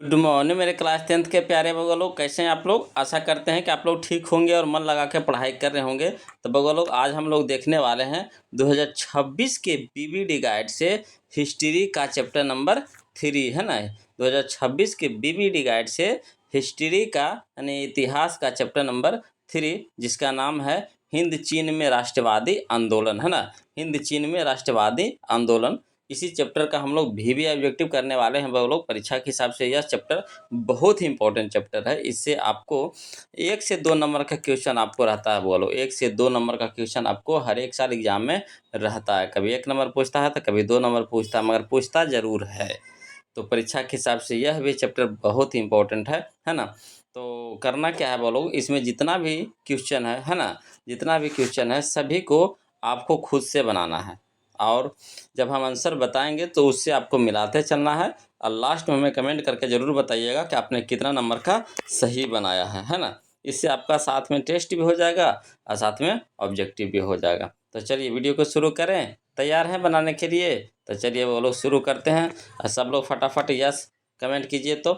Good morning मेरे class 10th के प्यारे बगल लोग, कैसे हैं आप लोग। आशा करते हैं कि आप लोग ठीक होंगे और मन लगा के पढ़ाई कर रहे होंगे। तो बगल लोग, आज हम लोग देखने वाले हैं 2026 के बीबीडी गाइड से हिस्ट्री का चैप्टर नंबर 3 है ना। 2026 के बीबीडी गाइड से हिस्ट्री का यानी इतिहास का चैप्टर नंबर 3, जिसका नाम है हिंद चीन में राष्ट्रवादी आंदोलन, है ना। हिंद चीन में राष्ट्रवादी आंदोलन, इसी चैप्टर का हम लोग भी ऑब्जेक्टिव करने वाले हैं। वो लोग परीक्षा के हिसाब से यह चैप्टर बहुत ही इंपॉर्टेंट चैप्टर है। इससे आपको 1 से 2 नंबर का क्वेश्चन आपको रहता है। बोलो 1 से 2 नंबर का क्वेश्चन आपको हर एक साल एग्जाम में रहता है। कभी 1 नंबर पूछता है तो कभी 2 नंबर पूछता है, मगर पूछता ज़रूर है। तो परीक्षा के हिसाब से यह भी चैप्टर बहुत ही इंपॉर्टेंट है ना। तो करना क्या है बोलो, इसमें जितना भी क्वेश्चन है ना, जितना भी क्वेश्चन है सभी को आपको खुद से बनाना है। और जब हम आंसर बताएंगे तो उससे आपको मिलाते चलना है। और लास्ट में हमें कमेंट करके ज़रूर बताइएगा कि आपने कितना नंबर का सही बनाया है ना। इससे आपका साथ में टेस्ट भी हो जाएगा और साथ में ऑब्जेक्टिव भी हो जाएगा। तो चलिए वीडियो को शुरू करें। तैयार हैं बनाने के लिए? तो चलिए वो लोग शुरू करते हैं। और सब लोग फटाफट यस कमेंट कीजिए। तो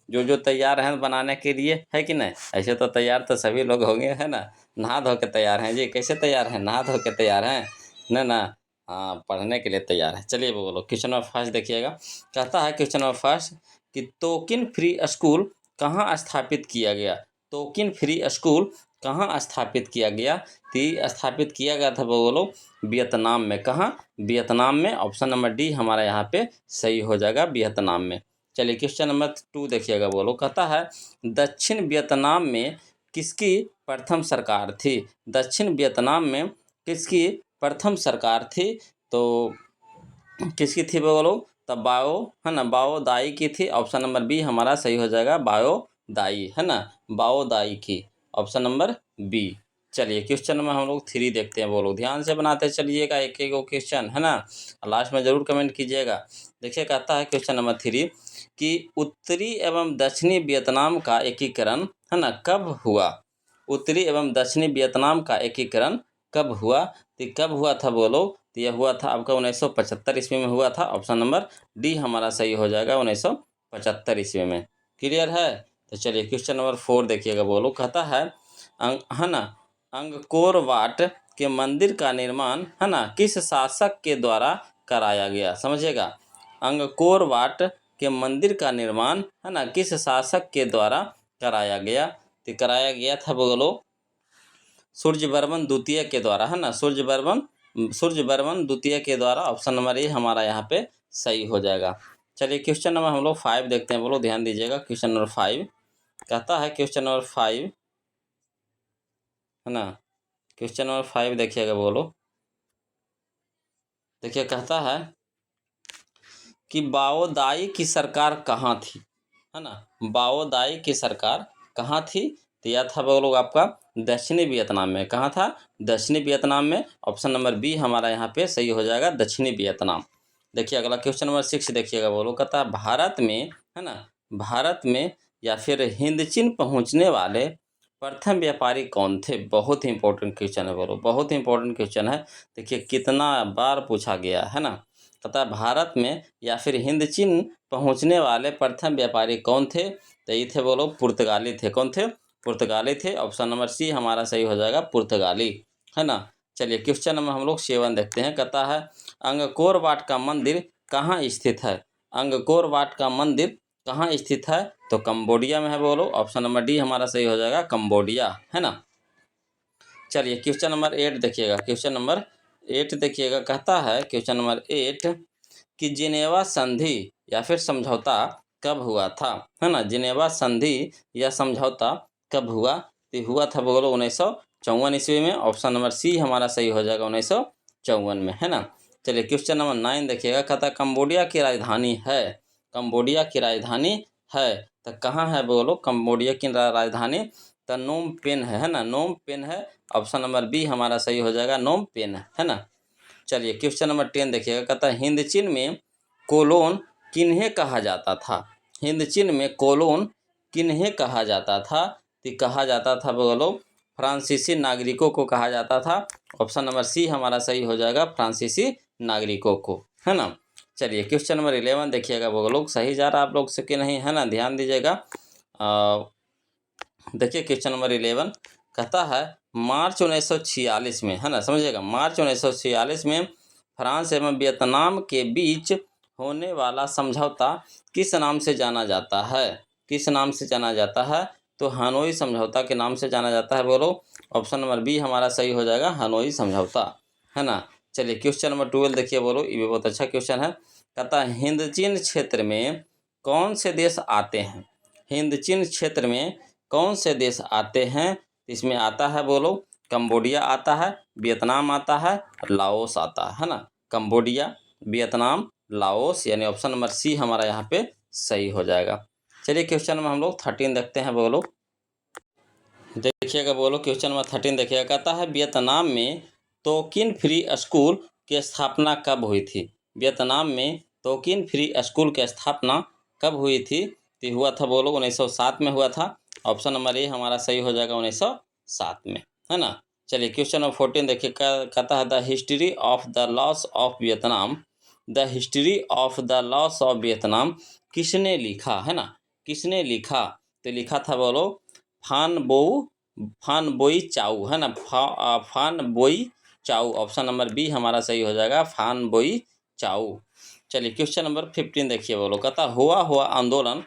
जो तैयार हैं बनाने के लिए, है कि नहीं। ऐसे तो तैयार तो सभी लोग होंगे, है ना। नहा धो के तैयार हैं जी। कैसे तैयार हैं? नहा धो के तैयार हैं ना। हाँ, पढ़ने के लिए तैयार है। चलिए बोलो, क्वेश्चन नंबर फर्स्ट देखिएगा। कहता है क्वेश्चन नंबर फर्स्ट कि तोकिन फ्री स्कूल कहाँ स्थापित किया गया। तोकिन फ्री स्कूल कहाँ स्थापित किया गया? तो स्थापित किया गया था बोलो वियतनाम में। कहाँ? वियतनाम में। ऑप्शन नंबर डी हमारा यहाँ पे सही हो जाएगा, वियतनाम में। चलिए क्वेश्चन नंबर 2 देखिएगा। बोलो कहता है दक्षिण वियतनाम में किसकी प्रथम सरकार थी? दक्षिण वियतनाम में किसकी प्रथम सरकार थी? तो किसकी थी बोलो? तब बाओ, है ना, बाओ दाई की थी। ऑप्शन नंबर बी हमारा सही हो जाएगा, बाओ दाई, है ना, बाओ दाई की। Option number B. चलिए क्वेश्चन नंबर हम लोग 3 देखते हैं। बोलो ध्यान से बनाते चलिएगा एक एक क्वेश्चन, है ना। लास्ट में ज़रूर कमेंट कीजिएगा। देखिए कहता है क्वेश्चन नंबर 3 कि उत्तरी एवं दक्षिणी वियतनाम का एकीकरण, है ना, कब हुआ? उत्तरी एवं दक्षिणी वियतनाम का एकीकरण कब हुआ? तो कब हुआ था बोलो? तो यह हुआ था आपका 1975 ईस्वी में हुआ था। ऑप्शन नंबर डी हमारा सही हो जाएगा, 1975 ईस्वी में। क्लियर है? तो चलिए क्वेश्चन नंबर 4 देखिएगा। बोलो कहता है है ना, अंगकोर वाट के मंदिर का निर्माण, है ना, किस शासक के द्वारा कराया गया? समझिएगा, अंगकोर वाट के मंदिर का निर्माण, है ना, किस शासक के द्वारा कराया गया? तो कराया गया था बोलो सूर्यवर्मन द्वितीय के द्वारा, है ना। सूर्यवर्मन द्वितीय के द्वारा। ऑप्शन नंबर ए हमारा यहाँ पे सही हो जाएगा। चलिए क्वेश्चन नंबर हम लोग 5 देखते हैं। बोलो ध्यान दीजिएगा। क्वेश्चन नंबर 5 कहता है, क्वेश्चन नंबर 5, है ना, क्वेश्चन नंबर 5 देखिएगा। बोलो देखिए कहता है कि बाओदाई की सरकार कहाँ थी, है ना। बाओदाई की सरकार कहाँ थी? तो यह था वो लोग आपका दक्षिणी वियतनाम में। कहाँ था? दक्षिणी वियतनाम में। ऑप्शन नंबर बी हमारा यहाँ पे सही हो जाएगा, दक्षिणी वियतनाम। देखिए अगला क्वेश्चन नंबर 6 देखिएगा। वो लोग कहता है भारत में, है ना, भारत में या फिर हिंद चीन पहुँचने वाले प्रथम व्यापारी कौन थे? बहुत ही इंपॉर्टेंट क्वेश्चन है। बोलो बहुत ही इंपॉर्टेंट क्वेश्चन है। देखिए कितना बार पूछा गया है ना। तथा भारत में या फिर हिंद चीन पहुंचने वाले प्रथम व्यापारी कौन थे? तो ये थे बोलो पुर्तगाली थे। कौन थे? पुर्तगाली थे। ऑप्शन नंबर सी हमारा सही हो जाएगा, पुर्तगाली, है ना। चलिए क्वेश्चन नंबर हम लोग 7 देखते हैं। कहता है अंगकोर वाट का मंदिर कहाँ स्थित है? अंगकोर वाट का मंदिर कहाँ स्थित है? तो कंबोडिया में है बोलो। ऑप्शन नंबर डी हमारा सही हो जाएगा, कंबोडिया, है ना। चलिए क्वेश्चन नंबर 8 देखिएगा। क्वेश्चन नंबर 8 देखिएगा। कहता है क्वेश्चन नंबर 8 कि जिनेवा संधि या फिर समझौता कब हुआ था, है ना। जिनेवा संधि या समझौता कब हुआ? तो हुआ था बोलो 1954 ईस्वी में। ऑप्शन नंबर सी हमारा सही हो जाएगा, 1954 में, है ना। चलिए क्वेश्चन नंबर 9 देखिएगा। कहता है कंबोडिया की राजधानी है, कंबोडिया की राजधानी है, तो कहाँ है बोलो कंबोडिया की राजधानी? तो नोम पेन है ना, नोम पेन है। ऑप्शन नंबर बी हमारा सही हो जाएगा, नोम पेन, है ना। चलिए क्वेश्चन नंबर 10 देखिएगा। कहता है हिंद चीन में कोलोन किन्हें कहा जाता था? हिंद चीन में कोलोन किन्हें कहा जाता था? तो कहा जाता था बोलो फ्रांसीसी नागरिकों को कहा जाता था। ऑप्शन नंबर सी हमारा सही हो जाएगा, फ्रांसीसी नागरिकों को, है ना। चलिए क्वेश्चन नंबर 11 देखिएगा वो लोग, सही जा रहा आप लोग से कि नहीं, है ना, ध्यान दीजिएगा। देखिए क्वेश्चन नंबर 11 कहता है मार्च 1946 में, है ना, समझिएगा, मार्च 1946 में फ्रांस एवं वियतनाम के बीच होने वाला समझौता किस नाम से जाना जाता है? किस नाम से जाना जाता है? तो हनोई समझौता के नाम से जाना जाता है। बोलो, ऑप्शन नंबर बी हमारा सही हो जाएगा, हनोई समझौता, है ना। चलिए क्वेश्चन नंबर 12 देखिए। बोलो, ये भी बहुत अच्छा क्वेश्चन है। कहता है हिंद चीन क्षेत्र में कौन से देश आते हैं? हिंद चीन क्षेत्र में कौन से देश आते हैं? इसमें आता है, बोलो, कंबोडिया आता है, वियतनाम आता है, लाओस आता है ना। कंबोडिया, वियतनाम, लाओस, यानी ऑप्शन नंबर सी हमारा यहाँ पे सही हो जाएगा। चलिए क्वेश्चन में हम लोग 13 देखते हैं। बोलो, देखिएगा, बोलो क्वेश्चन नंबर 13 देखिएगा। कहता है वियतनाम में तोकिन फ्री स्कूल की स्थापना कब हुई थी? वियतनाम में तोकिन फ्री स्कूल की स्थापना कब हुई थी? तो हुआ था, बोलो, 1907 में हुआ था। ऑप्शन नंबर ए हमारा सही हो जाएगा, 1907 में, है ना। चलिए क्वेश्चन नंबर 14 देखिए। कहता है the history of the loss of Vietnam, the history of the loss of Vietnam किसने लिखा, है ना, किसने लिखा? तो लिखा था, बोलो, फान बोई चाऊ, है ना, फान बोई चाऊ, ऑप्शन नंबर बी हमारा सही हो जाएगा, फान बोई चाऊ। चलिए क्वेश्चन नंबर 15 देखिए। बोलो, कहता हुआ हुआ आंदोलन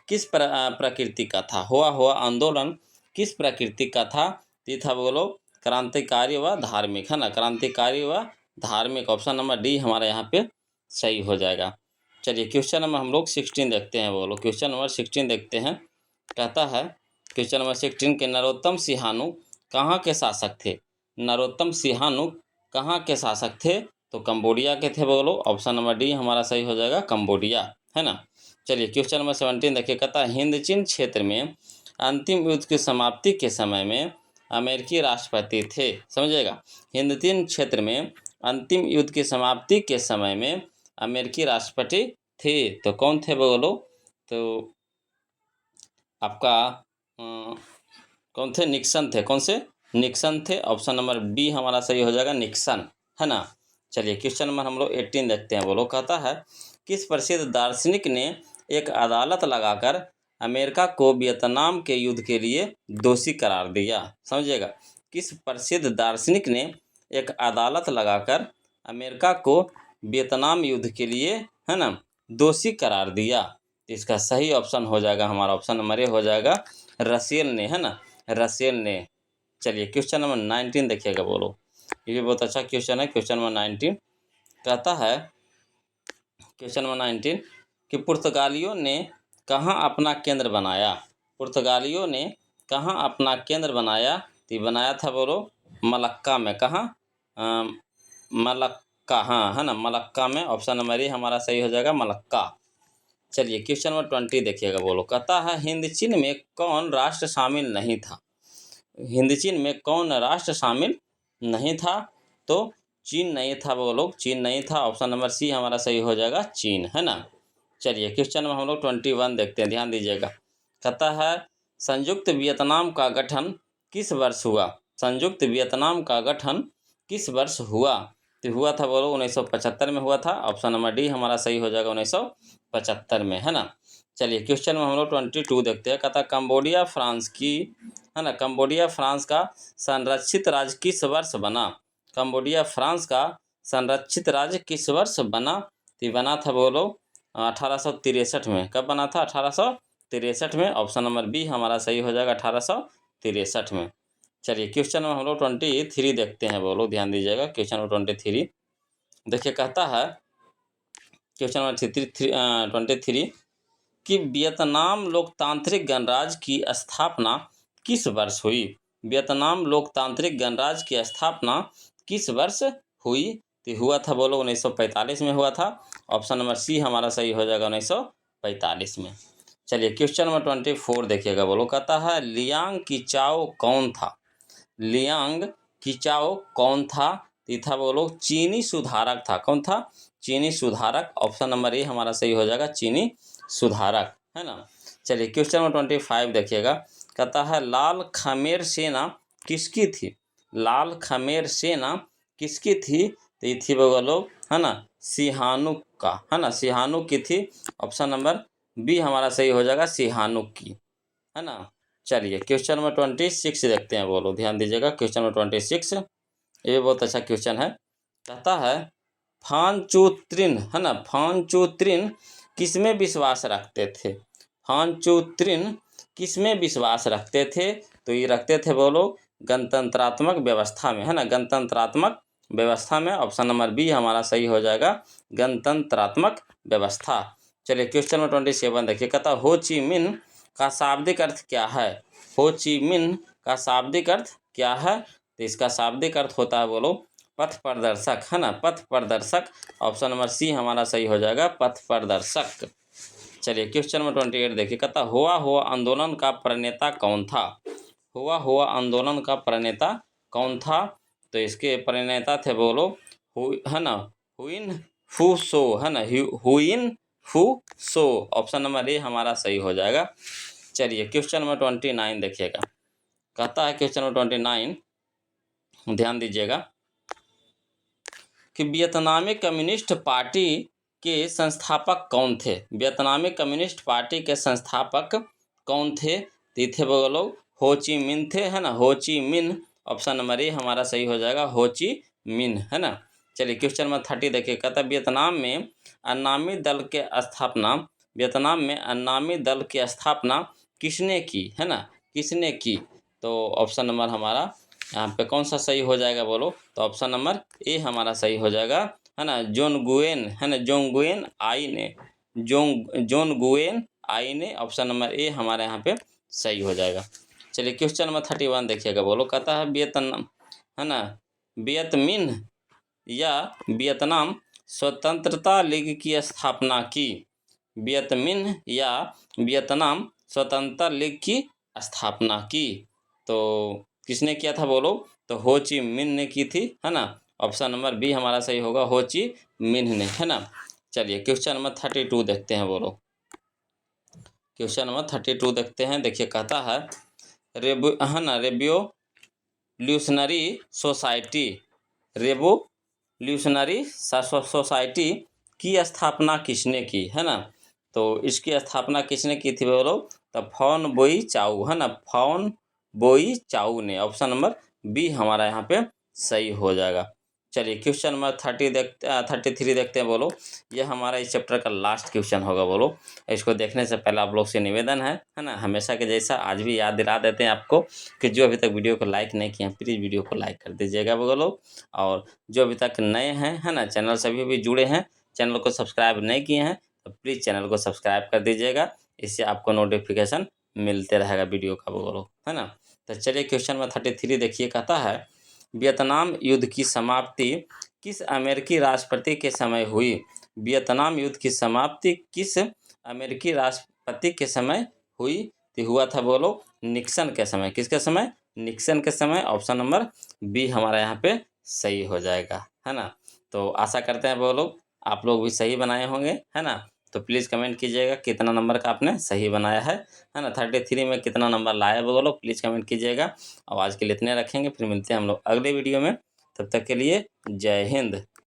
किस प्रकृति का था? हुआ हुआ आंदोलन किस प्रकृति का था? ये था, बोलो, क्रांतिकारी व धार्मिक, है ना, क्रांतिकारी व धार्मिक, ऑप्शन नंबर डी हमारा यहाँ पे सही हो जाएगा। चलिए क्वेश्चन नंबर हम लोग 16 देखते हैं। बोलो, क्वेश्चन नंबर 16 देखते हैं। कहता है क्वेश्चन नंबर 16 के नरोत्तम सिंहानु कहाँ के शासक थे? नरोत्तम सिंहानु कहाँ के शासक थे? तो कंबोडिया के थे। बोलो, ऑप्शन नंबर डी हमारा सही हो जाएगा, कंबोडिया, है ना। चलिए क्वेश्चन नंबर 17 देखिए। कहता है हिंद चीन क्षेत्र में अंतिम युद्ध की समाप्ति के समय में अमेरिकी राष्ट्रपति थे, समझिएगा। हिंद चीन क्षेत्र में अंतिम युद्ध की समाप्ति के समय में अमेरिकी राष्ट्रपति थे, तो कौन थे? बोलो, तो आपका कौन थे? निक्सन थे। कौन से? निक्सन थे, ऑप्शन नंबर बी हमारा सही हो जाएगा, निक्सन, है ना। चलिए क्वेश्चन नंबर हम लोग 18 देखते हैं। बोलो, कहता है किस प्रसिद्ध दार्शनिक ने एक अदालत लगाकर अमेरिका को वियतनाम के युद्ध के लिए दोषी करार दिया? समझिएगा, किस प्रसिद्ध दार्शनिक ने एक अदालत लगाकर अमेरिका को वियतनाम युद्ध के लिए, है ना, दोषी करार दिया? इसका सही ऑप्शन हो जाएगा हमारा, ऑप्शन नंबर ए हो जाएगा, रसेल ने, है ना, रसेल ने। चलिए क्वेश्चन नंबर 19 देखिएगा। बोलो, ये भी बहुत अच्छा क्वेश्चन है। क्वेश्चन नंबर 19 कहता है, क्वेश्चन नंबर 19 कि पुर्तगालियों ने कहाँ अपना केंद्र बनाया? पुर्तगालियों ने कहाँ अपना केंद्र बनाया? तो बनाया था, बोलो, मलक्का में। कहाँ? मलक्का, हाँ, है ना, मलक्का में, ऑप्शन नंबर ए हमारा सही हो जाएगा, मलक्का। चलिए क्वेश्चन नंबर 20 देखिएगा। बोलो, कहता है हिंद चीन में कौन राष्ट्र शामिल नहीं था? हिंद चीन में कौन राष्ट्र शामिल नहीं था? तो चीन नहीं था। बोलो, चीन नहीं था, ऑप्शन नंबर सी हमारा सही हो जाएगा, चीन, है ना। चलिए क्वेश्चन में हम लोग 21 देखते हैं, ध्यान दीजिएगा। कहता है संयुक्त वियतनाम का गठन किस वर्ष हुआ? संयुक्त वियतनाम का गठन किस वर्ष हुआ? तो हुआ था, बोलो, 1975 में हुआ था, ऑप्शन नंबर डी हमारा सही हो जाएगा, 1975 में, है ना। चलिए क्वेश्चन में हम लोग 22 देखते हैं। कहता कंबोडिया फ्रांस की, है ना, कंबोडिया फ्रांस का संरक्षित राज्य किस वर्ष बना? कंबोडिया फ्रांस का संरक्षित राज्य किस वर्ष बना? तो बना था, बोलो, 1863 में। कब बना था? 1863 में, ऑप्शन नंबर बी हमारा सही हो जाएगा, 1863 में। चलिए क्वेश्चन में हम लोग 23 देखते हैं। बोलो, ध्यान दीजिएगा, क्वेश्चन नंबर 23 देखिए। कहता है क्वेश्चन नंबर 23 कि वियतनाम लोकतांत्रिक गणराज्य की स्थापना किस वर्ष हुई? वियतनाम लोकतांत्रिक गणराज्य की स्थापना किस वर्ष हुई? तो हुआ था, बोलो, 1945 में हुआ था, ऑप्शन नंबर सी हमारा सही हो जाएगा, 1945 में। चलिए क्वेश्चन नंबर 24 देखिएगा। बोलो, कहता है लियांग किचाओ कौन था? लियांग किचाओ कौन था? ये था, बोलो, चीनी सुधारक था। कौन था? चीनी सुधारक, ऑप्शन नंबर ए हमारा सही हो जाएगा, चीनी सुधारक, है ना। चलिए क्वेश्चन नंबर 25 देखिएगा। कहता है लाल खमेर सेना किसकी थी? लाल खमेर सेना किसकी थी? तो ये थी, बोलो, है ना, सिहानुक का, है ना, सिहानुक की थी। ऑप्शन नंबर बी हमारा सही हो जाएगा, सिहानुक की, है ना। चलिए क्वेश्चन नंबर 26 देखते हैं, बोलो ध्यान दीजिएगा। क्वेश्चन नंबर 26 ये बहुत अच्छा क्वेश्चन है। कहता है फानचूत्रिन, है ना, फानचूत्रिन किसमें विश्वास रखते थे? फानचूत्रिन किसमें विश्वास रखते थे? तो ये रखते थे बोलो गणतंत्रात्मक व्यवस्था में, है ना, गणतंत्रात्मक व्यवस्था में। ऑप्शन नंबर बी हमारा सही हो जाएगा, गणतंत्रात्मक व्यवस्था। चलिए क्वेश्चन नंबर 27 देखिए। कहता हो ची मिन का शाब्दिक अर्थ क्या है? हो ची मिन का शाब्दिक अर्थ क्या है? तो इसका शाब्दिक अर्थ होता है बोलो पथ प्रदर्शक, है ना, पथ प्रदर्शक। ऑप्शन नंबर सी हमारा सही हो जाएगा, पथ प्रदर्शक। चलिए क्वेश्चन नंबर 28 देखिए। कहता हुआ हुआ आंदोलन का प्रणेता कौन था? हुआ हुआ आंदोलन का प्रणेता कौन था? तो इसके प्रणेता थे बोलो है ना, हुइन फू सो, है ना, हुइन फू सो। ऑप्शन नंबर ए हमारा सही हो जाएगा। चलिए क्वेश्चन नंबर 29 देखिएगा। कहता है क्वेश्चन नंबर 29, ध्यान दीजिएगा कि वियतनामी कम्युनिस्ट पार्टी के संस्थापक कौन थे? वियतनामी कम्युनिस्ट पार्टी के संस्थापक कौन थे? तो थे वो लोग हो ची मिन थे, है ना, हो ची मिन। ऑप्शन नंबर ए हमारा सही हो जाएगा, हो ची मिन, है ना। चलिए क्वेश्चन नंबर 30 देखिए। कहता वियतनाम में अन्नामी दल के स्थापना, वियतनाम में अन्नामी दल की स्थापना किसने की, है ना, किसने की? तो ऑप्शन नंबर हमारा यहाँ पे कौन सा सही हो जाएगा बोलो? तो ऑप्शन नंबर ए हमारा सही हो जाएगा, है ना, जोन गुएन, है ना, जोंग गुएन आई ने, जोन गुएन आई ने। ऑप्शन नंबर ए हमारे यहाँ पे सही हो जाएगा। चलिए क्वेश्चन नंबर 31 देखिएगा, बोलो। कहता है वियतनाम, है ना, वियतमिन या वियतनाम स्वतंत्रता लीग की स्थापना की? वियतमिन या वियतनाम स्वतंत्रता लीग की स्थापना की? तो किसने किया था बोलो? तो हो ची मिन ने की थी, है ना। ऑप्शन नंबर बी हमारा सही होगा, हो ची मिन ने, है ना। चलिए क्वेश्चन नंबर 32 देखते हैं, बोलो। क्वेश्चन नंबर 32 देखते हैं। देखिए कहता है है ना, रेवोल्यूशनरी सोसाइटी, रेवोल्यूशनरी सोसाइटी की स्थापना किसने की, है ना? तो इसकी स्थापना किसने की थी बोलो? तो फॉन बोई चाऊ, है ना, फॉन बोई चाऊ ने। ऑप्शन नंबर बी हमारा यहाँ पे सही हो जाएगा। चलिए क्वेश्चन नंबर 33 देखते हैं, बोलो। ये हमारा इस चैप्टर का लास्ट क्वेश्चन होगा, बोलो। इसको देखने से पहले आप लोग से निवेदन है ना, हमेशा के जैसा आज भी याद दिला देते हैं आपको कि जो अभी तक वीडियो को लाइक नहीं किए हैं प्लीज़ वीडियो को लाइक कर दीजिएगा बोलो। और जो अभी तक नए हैं, है ना, चैनल से अभी जुड़े हैं, चैनल को सब्सक्राइब नहीं किए हैं तो प्लीज़ चैनल को सब्सक्राइब कर दीजिएगा। इससे आपको नोटिफिकेशन मिलते रहेगा वीडियो का, बोलो, है ना। तो चलिए क्वेश्चन नंबर 33 देखिए। कहता है वियतनाम युद्ध की समाप्ति किस अमेरिकी राष्ट्रपति के समय हुई? वियतनाम युद्ध की समाप्ति किस अमेरिकी राष्ट्रपति के समय हुई? तो हुआ था बोलो निक्सन के समय। किसके समय? निक्सन के समय। ऑप्शन नंबर बी हमारा यहाँ पे सही हो जाएगा, है ना। तो आशा करते हैं बोलो आप लोग भी सही बनाए होंगे, है ना। तो प्लीज़ कमेंट कीजिएगा कितना नंबर का आपने सही बनाया है ना। 33 में कितना नंबर लाया बोलो प्लीज़ कमेंट कीजिएगा। और आज के लिए इतने रखेंगे, फिर मिलते हैं हम लोग अगले वीडियो में। तब तक के लिए जय हिंद।